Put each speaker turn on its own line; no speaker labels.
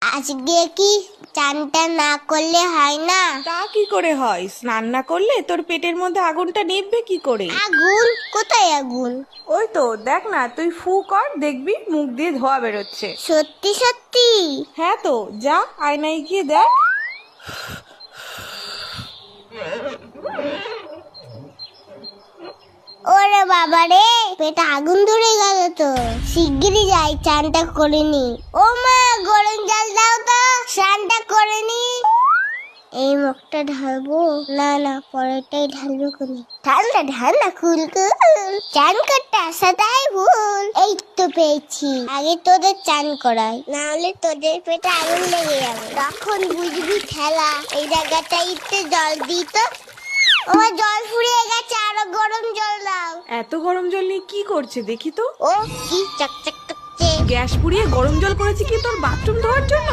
আজকে কি চানটা না করলে হয় না?
তা কি করে হয়? স্নান না করলে তোর পেটের মধ্যে আগুনটা নিভবে কি করে?
আগুন? কোথায় আগুন?
ওই তো দেখ না, তুই ফু কর, দেখবি মুখ দিয়ে ধোয়া বেরোচ্ছে।
সত্যি সত্যি?
হ্যাঁ তো, যা আয়নায় গিয়ে দেখ।
ওরে বাবা রে, পেটে আগুন ধরে গেল তো। শিগগিরই যাই, চানটা করে নি। ও মা, গরম জল দাও তো, স্নানটা করে নি। এই মুখটা ঢালবো না, না পরেরটাই ঢালবো কোনি। ঠান্ডা ঠান্ডা কুলকুল, চান করতে আসাটাই ভুল। এই তো পেয়েছি, আগে তোদের চান করাই, না হলে তোদের পেটে আগুন লেগে যাবে। তখন বুঝবি খেলা। এই জায়গাটা একটু জল দিত, আমার জল ফুরিয়ে গেছে, আরো গরম জল দাও।
এত গরম জল নিয়ে কি করছে দেখি তো।
ও কি চকচক করছে।
গ্যাস পুড়িয়ে গরম জল করেছে কি তোর বাথরুম ধোয়ার জন্য?